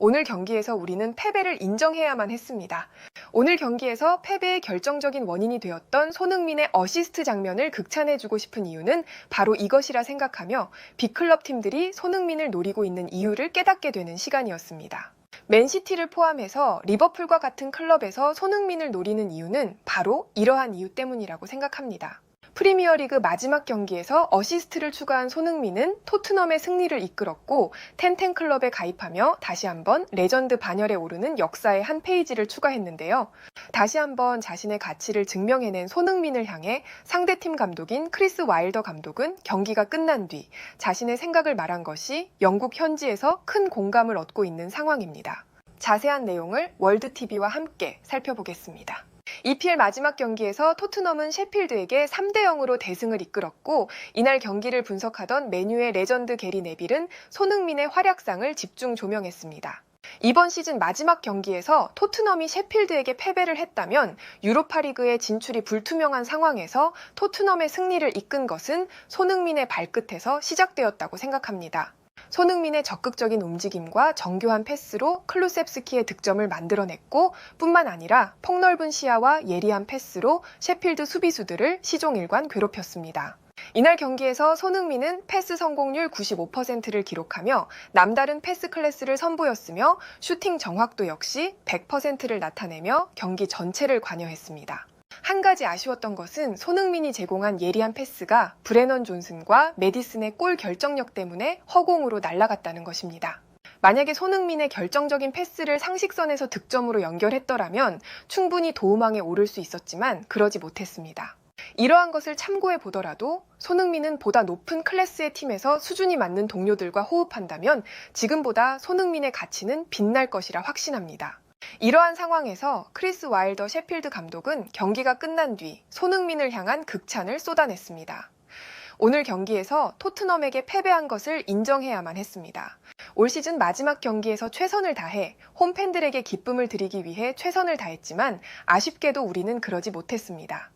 오늘 경기에서 우리는 패배를 인정해야만 했습니다. 오늘 경기에서 패배의 결정적인 원인이 되었던 손흥민의 어시스트 장면을 극찬해주고 싶은 이유는 바로 이것이라 생각하며 빅클럽 팀들이 손흥민을 노리고 있는 이유를 깨닫게 되는 시간이었습니다. 맨시티를 포함해서 리버풀과 같은 클럽에서 손흥민을 노리는 이유는 바로 이러한 이유 때문이라고 생각합니다. 프리미어리그 마지막 경기에서 어시스트를 추가한 손흥민은 토트넘의 승리를 이끌었고 텐텐클럽에 가입하며 다시 한번 레전드 반열에 오르는 역사의 한 페이지를 추가했는데요. 다시 한번 자신의 가치를 증명해낸 손흥민을 향해 상대팀 감독인 크리스 와일더 감독은 경기가 끝난 뒤 자신의 생각을 말한 것이 영국 현지에서 큰 공감을 얻고 있는 상황입니다. 자세한 내용을 월드TV와 함께 살펴보겠습니다. EPL 마지막 경기에서 토트넘은 셰필드에게 3대0으로 대승을 이끌었고 이날 경기를 분석하던 맨유의 레전드 게리 네빌은 손흥민의 활약상을 집중 조명했습니다. 이번 시즌 마지막 경기에서 토트넘이 셰필드에게 패배를 했다면 유로파리그의 진출이 불투명한 상황에서 토트넘의 승리를 이끈 것은 손흥민의 발끝에서 시작되었다고 생각합니다. 손흥민의 적극적인 움직임과 정교한 패스로 클루셉스키의 득점을 만들어냈고 뿐만 아니라 폭넓은 시야와 예리한 패스로 셰필드 수비수들을 시종일관 괴롭혔습니다. 이날 경기에서 손흥민은 패스 성공률 95%를 기록하며 남다른 패스 클래스를 선보였으며 슈팅 정확도 역시 100%를 나타내며 경기 전체를 관여했습니다. 한 가지 아쉬웠던 것은 손흥민이 제공한 예리한 패스가 브레넌 존슨과 메디슨의 골 결정력 때문에 허공으로 날아갔다는 것입니다. 만약에 손흥민의 결정적인 패스를 상식선에서 득점으로 연결했더라면 충분히 도움왕에 오를 수 있었지만 그러지 못했습니다. 이러한 것을 참고해 보더라도 손흥민은 보다 높은 클래스의 팀에서 수준이 맞는 동료들과 호흡한다면 지금보다 손흥민의 가치는 빛날 것이라 확신합니다. 이러한 상황에서 크리스 와일더 셰필드 감독은 경기가 끝난 뒤 손흥민을 향한 극찬을 쏟아냈습니다. 오늘 경기에서 토트넘에게 패배한 것을 인정해야만 했습니다. 올 시즌 마지막 경기에서 최선을 다해 홈팬들에게 기쁨을 드리기 위해 최선을 다했지만 아쉽게도 우리는 그러지 못했습니다.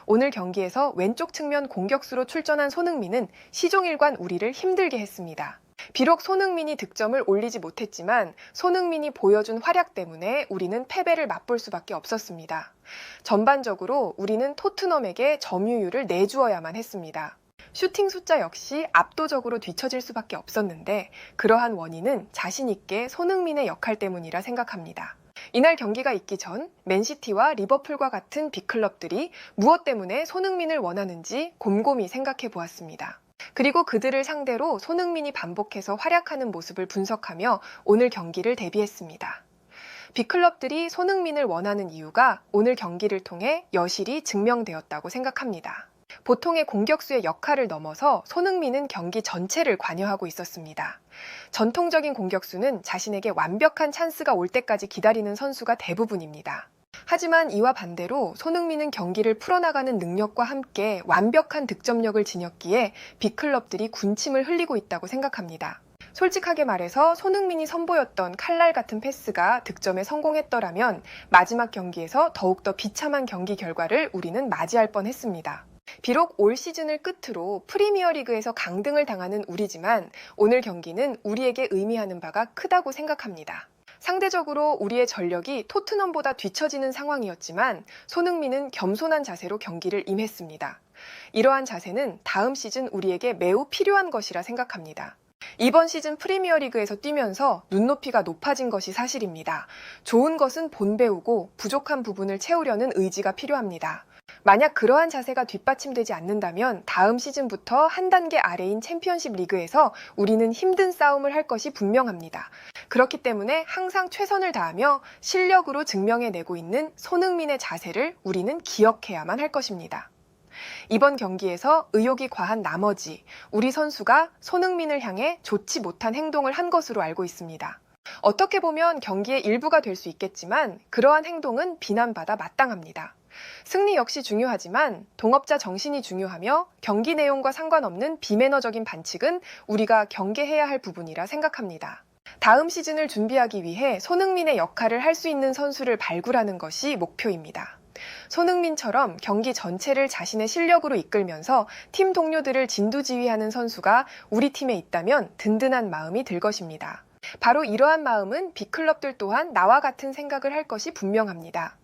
오늘 경기에서 왼쪽 측면 공격수로 출전한 손흥민은 시종일관 우리를 힘들게 했습니다. 비록 손흥민이 득점을 올리지 못했지만 손흥민이 보여준 활약 때문에 우리는 패배를 맛볼 수밖에 없었습니다. 전반적으로 우리는 토트넘에게 점유율을 내주어야만 했습니다. 슈팅 숫자 역시 압도적으로 뒤처질 수밖에 없었는데 그러한 원인은 자신 있게 손흥민의 역할 때문이라 생각합니다. 이날 경기가 있기 전 맨시티와 리버풀과 같은 빅클럽들이 무엇 때문에 손흥민을 원하는지 곰곰이 생각해 보았습니다. 그리고 그들을 상대로 손흥민이 반복해서 활약하는 모습을 분석하며 오늘 경기를 대비했습니다. 빅클럽들이 손흥민을 원하는 이유가 오늘 경기를 통해 여실히 증명되었다고 생각합니다. 보통의 공격수의 역할을 넘어서 손흥민은 경기 전체를 관여하고 있었습니다. 전통적인 공격수는 자신에게 완벽한 찬스가 올 때까지 기다리는 선수가 대부분입니다. 하지만 이와 반대로 손흥민은 경기를 풀어나가는 능력과 함께 완벽한 득점력을 지녔기에 빅클럽들이 군침을 흘리고 있다고 생각합니다. 솔직하게 말해서 손흥민이 선보였던 칼날 같은 패스가 득점에 성공했더라면 마지막 경기에서 더욱더 비참한 경기 결과를 우리는 맞이할 뻔했습니다. 비록 올 시즌을 끝으로 프리미어리그에서 강등을 당하는 우리지만 오늘 경기는 우리에게 의미하는 바가 크다고 생각합니다. 상대적으로 우리의 전력이 토트넘보다 뒤처지는 상황이었지만 손흥민은 겸손한 자세로 경기를 임했습니다. 이러한 자세는 다음 시즌 우리에게 매우 필요한 것이라 생각합니다. 이번 시즌 프리미어리그에서 뛰면서 눈높이가 높아진 것이 사실입니다. 좋은 것은 본 배우고 부족한 부분을 채우려는 의지가 필요합니다. 만약 그러한 자세가 뒷받침되지 않는다면 다음 시즌부터 한 단계 아래인 챔피언십 리그에서 우리는 힘든 싸움을 할 것이 분명합니다. 그렇기 때문에 항상 최선을 다하며 실력으로 증명해내고 있는 손흥민의 자세를 우리는 기억해야만 할 것입니다. 이번 경기에서 의욕이 과한 나머지 우리 선수가 손흥민을 향해 좋지 못한 행동을 한 것으로 알고 있습니다. 어떻게 보면 경기의 일부가 될 수 있겠지만 그러한 행동은 비난받아 마땅합니다. 승리 역시 중요하지만 동업자 정신이 중요하며 경기 내용과 상관없는 비매너적인 반칙은 우리가 경계해야 할 부분이라 생각합니다. 다음 시즌을 준비하기 위해 손흥민의 역할을 할 수 있는 선수를 발굴하는 것이 목표입니다. 손흥민처럼 경기 전체를 자신의 실력으로 이끌면서 팀 동료들을 진두지휘하는 선수가 우리 팀에 있다면 든든한 마음이 들 것입니다. 바로 이러한 마음은 빅클럽들 또한 나와 같은 생각을 할 것이 분명합니다.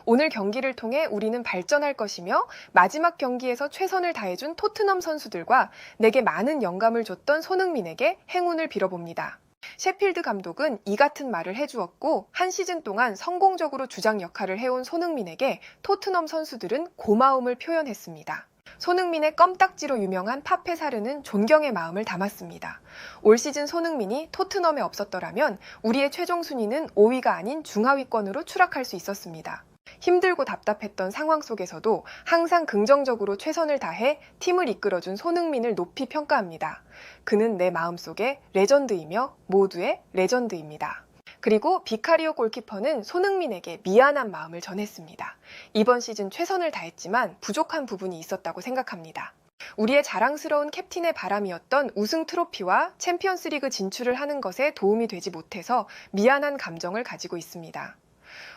오늘 경기를 통해 우리는 발전할 것이며 마지막 경기에서 최선을 다해준 토트넘 선수들과 내게 많은 영감을 줬던 손흥민에게 행운을 빌어봅니다. 셰필드 감독은 이 같은 말을 해주었고 한 시즌 동안 성공적으로 주장 역할을 해온 손흥민에게 토트넘 선수들은 고마움을 표현했습니다. 손흥민의 껌딱지로 유명한 파페 사르는 존경의 마음을 담았습니다. 올 시즌 손흥민이 토트넘에 없었더라면 우리의 최종 순위는 5위가 아닌 중하위권으로 추락할 수 있었습니다. 힘들고 답답했던 상황 속에서도 항상 긍정적으로 최선을 다해 팀을 이끌어준 손흥민을 높이 평가합니다. 그는 내 마음속에 레전드이며 모두의 레전드입니다. 그리고 비카리오 골키퍼는 손흥민에게 미안한 마음을 전했습니다. 이번 시즌 최선을 다했지만 부족한 부분이 있었다고 생각합니다. 우리의 자랑스러운 캡틴의 바람이었던 우승 트로피와 챔피언스리그 진출을 하는 것에 도움이 되지 못해서 미안한 감정을 가지고 있습니다.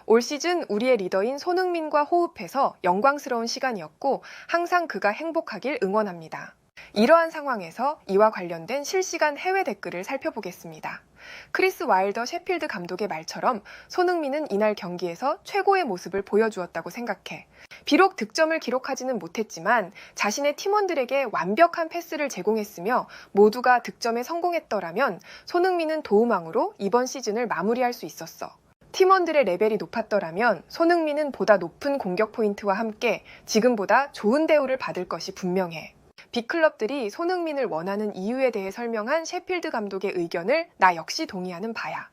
올 시즌 우리의 리더인 손흥민과 호흡해서 영광스러운 시간이었고 항상 그가 행복하길 응원합니다. 이러한 상황에서 이와 관련된 실시간 해외 댓글을 살펴보겠습니다. 크리스 와일더 셰필드 감독의 말처럼 손흥민은 이날 경기에서 최고의 모습을 보여주었다고 생각해. 비록 득점을 기록하지는 못했지만 자신의 팀원들에게 완벽한 패스를 제공했으며 모두가 득점에 성공했더라면 손흥민은 도움왕으로 이번 시즌을 마무리할 수 있었어. 팀원들의 레벨이 높았더라면 손흥민은 보다 높은 공격 포인트와 함께 지금보다 좋은 대우를 받을 것이 분명해. 빅클럽들이 손흥민을 원하는 이유에 대해 설명한 셰필드 감독의 의견을 나 역시 동의하는 바야.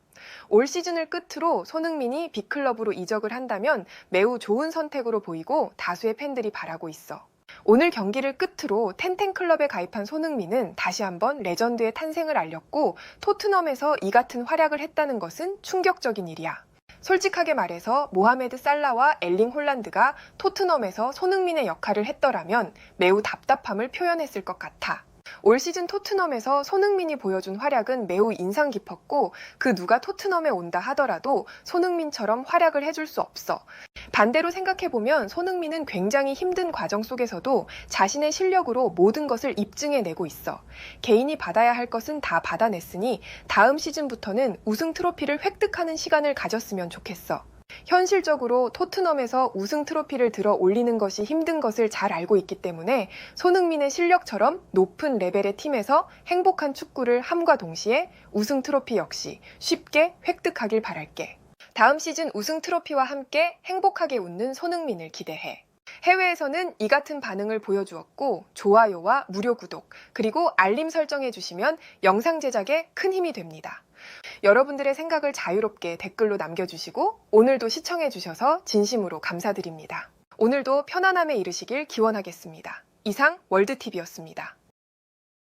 올 시즌을 끝으로 손흥민이 빅클럽으로 이적을 한다면 매우 좋은 선택으로 보이고 다수의 팬들이 바라고 있어. 오늘 경기를 끝으로 텐텐클럽에 가입한 손흥민은 다시 한번 레전드의 탄생을 알렸고 토트넘에서 이 같은 활약을 했다는 것은 충격적인 일이야. 솔직하게 말해서 모하메드 살라와 엘링 홀란드가 토트넘에서 손흥민의 역할을 했더라면 매우 답답함을 표현했을 것 같아. 올 시즌 토트넘에서 손흥민이 보여준 활약은 매우 인상 깊었고 그 누가 토트넘에 온다 하더라도 손흥민처럼 활약을 해줄 수 없어. 반대로 생각해보면 손흥민은 굉장히 힘든 과정 속에서도 자신의 실력으로 모든 것을 입증해내고 있어. 개인이 받아야 할 것은 다 받아냈으니 다음 시즌부터는 우승 트로피를 획득하는 시간을 가졌으면 좋겠어. 현실적으로 토트넘에서 우승 트로피를 들어 올리는 것이 힘든 것을 잘 알고 있기 때문에 손흥민의 실력처럼 높은 레벨의 팀에서 행복한 축구를 함과 동시에 우승 트로피 역시 쉽게 획득하길 바랄게. 다음 시즌 우승 트로피와 함께 행복하게 웃는 손흥민을 기대해. 해외에서는 이 같은 반응을 보여주었고 좋아요와 무료 구독 그리고 알림 설정해 주시면 영상 제작에 큰 힘이 됩니다. 여러분들의 생각을 자유롭게 댓글로 남겨주시고 오늘도 시청해 주셔서 진심으로 감사드립니다. 오늘도 편안함에 이르시길 기원하겠습니다. 이상 월드TV였습니다.